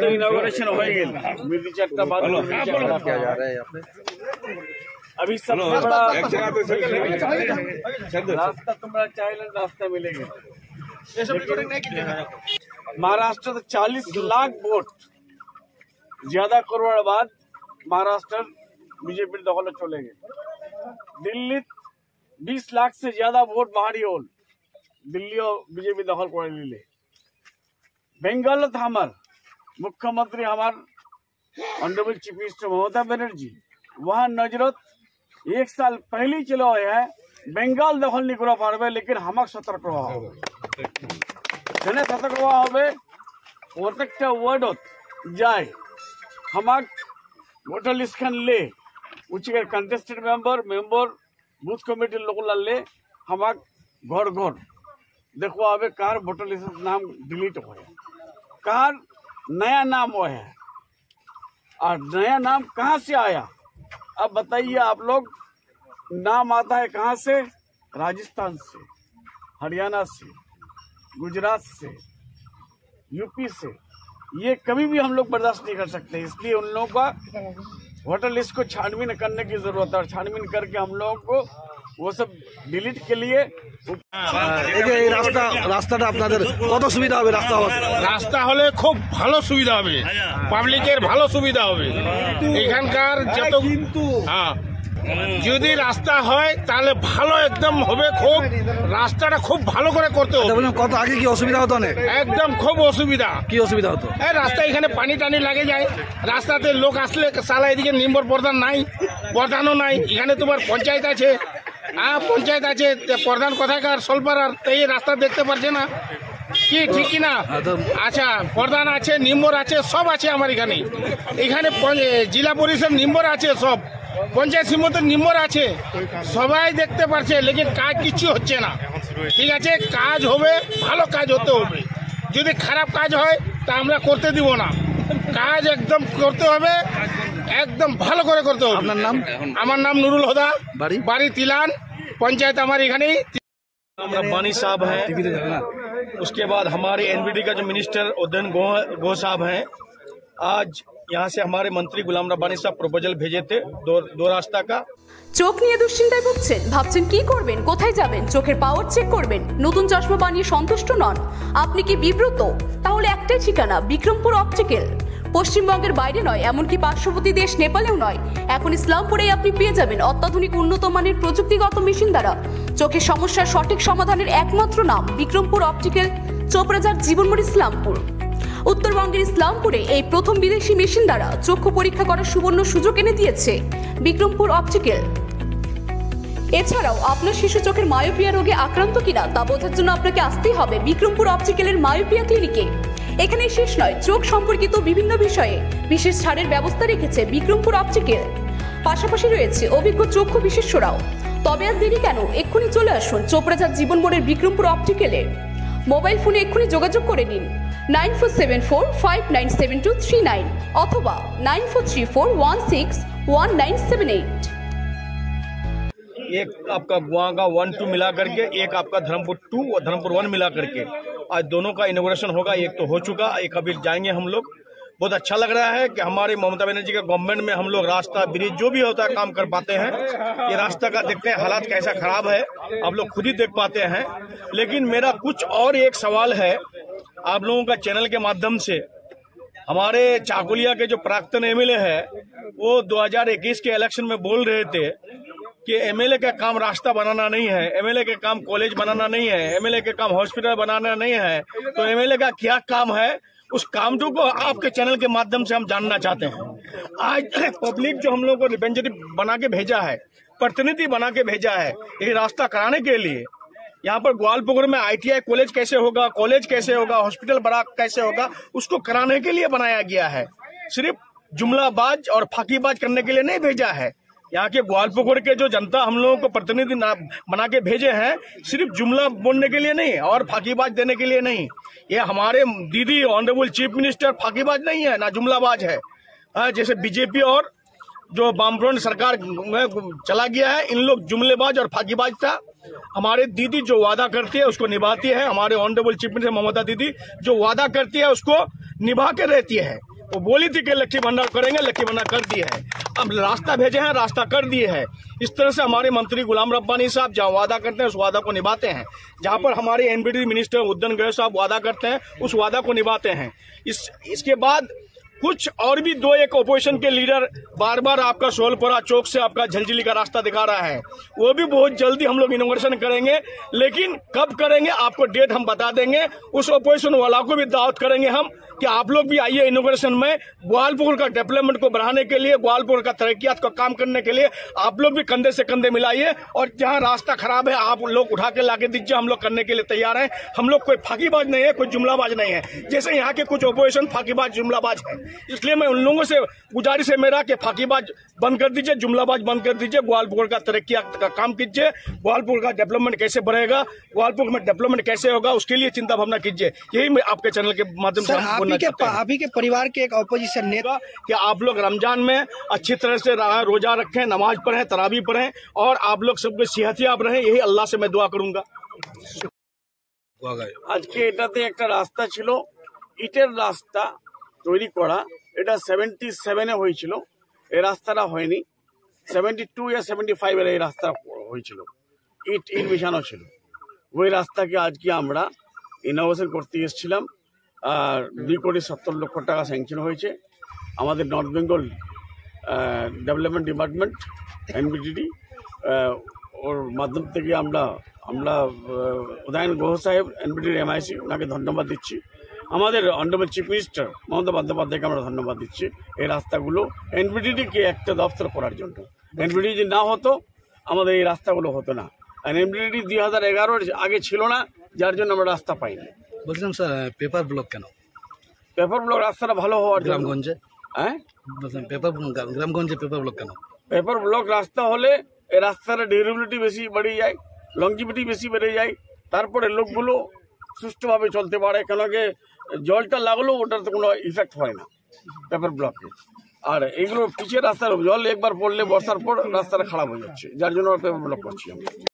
Inauguration हो गई किया जा रहा है यहाँ पे। अभी सबसे बड़ा रास्ता तुम्हारा चाइल्ड रास्ता मिलेगा। महाराष्ट्र से 40 लाख वोट ज्यादा करोड़ बाद महाराष्ट्र बीजेपी दखल चलेंगे। दिल्ली 20 लाख से ज्यादा वोट बाहरी होल दिल्ली और बीजेपी दखल कर लीले। बेंगल हमार मुख्यमंत्री हमार honourable chief minister Mamata Banerjee वहाँ नजरत 1 साल पहले चलो है बेंगल दखल नहीं करा पारबे, लेकिन हमाक सतर्क रहा सतर्क रहा प्रत्येकटा वार्डत जाए हमाक वोटर लिस्ट खान ले उचिके कंटेस्टेड मेम्बर बूथ कमिटी लोग ले हमाक घर घर देखो आवे कार वोटर लिस्ट नाम डिलीट हो कार नया नाम हुआ है और नया नाम कहाँ से आया अब बताइए आप लोग। नाम आता है कहाँ से? राजस्थान से, हरियाणा से, गुजरात से, यूपी से। ये कभी भी हम लोग बर्दाश्त नहीं कर सकते, इसलिए उन लोगों का वोटर लिस्ट को छानबीन करने की जरूरत है और छानबीन करके हम लोगों को वो सब डिलीट के लिए রাস্তাটা আপনাদের কত সুবিধা হবে? রাস্তা হলে খুব ভালো সুবিধা হবে, পাবলিকের ভালো সুবিধা হবে এখানকার যত। হ্যাঁ, যদি রাস্তা হয় তাহলে ভালো একদম হবে, খুব রাস্তাটা খুব ভালো করে করতে হবে। কত আগে কি অসুবিধা হতো না? একদম খুব অসুবিধা। কি অসুবিধা হতো? রাস্তা এখানে পানি টানি লাগে যায়, রাস্তাতে লোক আসলে সালা এদিকে নিম্বর প্রধান নাই, প্রধানও নাই। এখানে তোমার পঞ্চায়েত আছে, পঞ্চায়েত আছে, প্রধান কোথাকার সলপাড়ার, এই রাস্তা দেখতে পারছে না কি? ঠিক না? আচ্ছা, প্রধান আছে, নিম্বর আছে, সব আছে আমার এখানে। এখানে জেলা পরিষদ নিম্বর আছে, সব পঞ্চায়েত সমিতির নিম্বর আছে, সবাই দেখতে পারছে, লেকিন কাজ কিছু হচ্ছে না। ঠিক আছে, কাজ হবে, ভালো কাজ হতে হবে। যদি খারাপ কাজ হয় তা আমরা করতে দিব না, কাজ একদম করতে হবে, একদম ভালো করে করতে হবে। আপনার নাম? আমার নাম নুরুল হুদা, বাড়ি তিলান, पंचायत हमारे एखाने रब्बानी साहब हैं। उसके बाद हमारे एनबीडी का जो मिनिस्टर उदयन गो साहब हैं। आज यहाँ से हमारे मंत्री गुलाम रब्बानी साहब प्रपोजल भेजे थे दो रास्ता का। চোখ নিয়ে দুশ্চিন্তায় ভুগছেন, ভাবছেন কি করবেন, কোথায় যাবেন, চোখের পাওয়ার চেক করবেন, নতুন চশমা বানিয়ে সন্তুষ্ট নন, আপনি কি বিব্রত? তাহলে একটাই ঠিকানা, বিক্রমপুর অপটিক্যাল। পশ্চিমবঙ্গের বাইরে নয়, এমনকি পার্শ্ববর্তী দেশ নেপালেও নয়, এখন ইসলামপুরেই আপনি পেয়ে যাবেন অত্যাধুনিক উন্নত মানের প্রযুক্তিগত মেশিন দ্বারা চোখের সমস্যার সঠিক সমাধানের একমাত্র নাম বিক্রমপুর অপটিক্যাল, চোপড়াঝাড় জীবনমোড়, ইসলামপুর। উত্তরবঙ্গের ইসলামপুরে এই প্রথম বিদেশি মেশিন দ্বারা চক্ষু পরীক্ষা করার সুবর্ণ সুযোগ এনে দিয়েছে বিক্রমপুর অপটিক্যাল। এছাড়াও আপনার শিশু চোখের মায়োপিয়া রোগে আক্রান্ত কিনা তা বোঝার জন্য আপনাকে আসতেই হবে বিক্রমপুর অপটিক্যালের মায়োপিয়া ক্লিনিকে। এখানে শেষ নয়, চোখ সম্পর্কিত বিভিন্ন বিষয়ে বিশেষ ছাড়ের ব্যবস্থা রেখেছে বিক্রমপুর অপটিক্যাল। পাশাপাশি রয়েছে অভিজ্ঞ চক্ষু বিশেষজ্ঞরাও। তবে আর দেরি কেন, এক্ষুনি চলে আসুন চোপড়াঝাড় জীবনমোড়ের বিক্রমপুর অপটিক্যালে। মোবাইল ফোনে এক্ষুনি যোগাযোগ করে নিন 9474597239 অথবা 9434161978। एक आपका वहाँ का 1-2 मिला करके, एक आपका धर्मपुर 2 और धर्मपुर 1 मिला करके आज दोनों का इनॉग्रेशन होगा। एक तो हो चुका, एक अभी जाएंगे हम लोग। बहुत अच्छा लग रहा है कि हमारे ममता बनर्जी के गवर्नमेंट में हम लोग रास्ता ब्रिज जो भी होता है काम कर पाते हैं। ये रास्ता का देखते हैं हालात कैसा खराब है, आप लोग खुद ही देख पाते हैं। लेकिन मेरा कुछ और एक सवाल है आप लोगों का चैनल के माध्यम से। हमारे चाकुलिया के जो प्राक्तन एमएलए है वो 2021 के इलेक्शन में बोल रहे थे कि एमएलए का काम रास्ता बनाना नहीं है, एमएलए के काम कॉलेज बनाना नहीं है, एमएलए के काम हॉस्पिटल बनाना नहीं है। तो एमएलए का क्या काम है, उस काम को आपके चैनल के माध्यम से हम जानना चाहते हैं। आज पब्लिक जो हम लोग को रिप्रेजेंटेटिव बना के भेजा है, प्रतिनिधि बना के भेजा है ये रास्ता कराने के लिए। यहाँ पर ग्वालपुर में ITI कॉलेज कैसे होगा, हॉस्पिटल बड़ा कैसे होगा, उसको कराने के लिए बनाया गया है। सिर्फ जुमलाबाज और फाकीबाज करने के लिए नहीं भेजा है। यहाँ के ग्वालपुकुर के जो जनता हम लोगों को प्रतिनिधि बना के भेजे हैं, सिर्फ जुमला बोलने के लिए नहीं और फाकीबाज देने के लिए नहीं। ये हमारे दीदी ऑनरेबल चीफ मिनिस्टर फाकीबाज नहीं है ना जुमलाबाज है। जैसे बीजेपी और जो वामफ्रंट सरकार में चला गया है, इन लोग जुमलेबाज और फाकीबाज था। हमारे दीदी जो वादा करती है उसको निभाती है। हमारे ऑनरेबल चीफ मिनिस्टर ममता दीदी जो वादा करती है उसको निभा के रहती है। वो बोली थी कि लक्ष्मी भंडार करेंगे, लक्ष्मी भंडार कर दिए है। अब रास्ता भेजे हैं, रास्ता कर दिए है। इस तरह से हमारे मंत्री गुलाम रब्बानी साहब जहाँ वादा करते हैं उस वादा को निभाते हैं। जहाँ पर हमारे एनबीडी मिनिस्टर उद्दन गए साहब वादा करते हैं उस वादा को निभाते हैं। इसके बाद कुछ और भी 2-1 ओपोजिशन के लीडर बार बार आपका सोलपुरा चौक से आपका झलझली का रास्ता दिखा रहा है। वो भी बहुत जल्दी हम लोग इनोग्रेशन करेंगे, लेकिन कब करेंगे आपको डेट हम बता देंगे। उस ओपोजिशन वाला को भी दावत करेंगे हम कि आप लोग भी आइए इनोग्रेशन में। ग्वालपुर का डेवलपमेंट को बढ़ाने के लिए, ग्वालपुर का तरक्कियात का काम करने के लिए आप लोग भी कंधे से कंधे मिलाइए। और जहां रास्ता खराब है आप लोग उठा के लाके दीजिए, हम लोग करने के लिए तैयार हैं। हम लोग कोई फाकीबाज नहीं है, कोई जुमलाबाज नहीं है। जैसे यहाँ के कुछ ओपोजिशन फाकीबाज जुमलाबाज है, इसलिए मैं उन लोगों से गुजारिश है मेरा कि फाकीबाज बंद कर दीजिए, जुमलाबाज बंद कर दीजिए। ग्वालपुर का तरक्कियात का काम कीजिए। ग्वालपुर का डेवलपमेंट कैसे बढ़ेगा, ग्वालपुर में डेवलपमेंट कैसे होगा, उसके लिए चिंता भावना कीजिए। यही मैं आपके चैनल के माध्यम से आप ही के परिवार के एक ऑपोजिशन नेता कि आप लोग रमजान में अच्छी तरह से रोजा रखें, नमाज पढ़ें, तरावी पढ़ें और आप लोग सबके सेहतियाब रहें। यही अल्लाह से मैं दुआ करूंगा। আজকে এটাতে একটা রাস্তা ছিল, ইটের রাস্তা তৈরি করা, এটা 77-এ হয়েছিল। এই রাস্তাটা হয়নি। 72 या 75 এই রাস্তা হয়েছিল, ইট মিশানো ছিল। ওই রাস্তাকে আজকে আমরা ইনোভেশন করতে এসেছিলাম। আর 2,70,00,000 টাকা স্যাংশন হয়েছে। আমাদের north Bengal development department NBDD ওর মাধ্যম থেকে আমরা উদয়ন গুহ সাহেব এনবিডির এমআইসি ওনাকে ধন্যবাদ দিচ্ছি। আমাদের অনারেবল চিফ মিনিস্টার মমতা বন্দ্যোপাধ্যায়কে আমরা ধন্যবাদ দিচ্ছি এই রাস্তাগুলো এনবিডিডিকে একটা দপ্তর করার জন্য। এনবিডিডি যদি না হতো আমাদের এই রাস্তাগুলো হতো না। আর এনবিডিডি 2011-এর আগে ছিল না, যার জন্য আমরা রাস্তা পাইনি। বলছিলাম স্যার পেপার ব্লক কেন? পেপার ব্লক রাস্তাটা ভালো হওয়ার জন্য। গ্রামগঞ্জে গ্রামগঞ্জে পেপার ব্লক কেন? পেপার ব্লক রাস্তা হলে এই রাস্তার ডিউরেবিলিটি বেশি বেড়ে যায়, লংজিভিটি বেশি বেড়ে যায়, তারপরে লোকগুলো সুষ্ঠুভাবে চলতে পারে। কেন কি জলটা লাগলেও ওটার তো কোনো ইফেক্ট হয় না পেপার ব্লকে। আর এইগুলো পিছিয়ে রাস্তার জল একবার পড়লে বর্ষার পর রাস্তাটা খারাপ হয়ে যাচ্ছে, যার জন্য পেপার ব্লক করছি আমরা।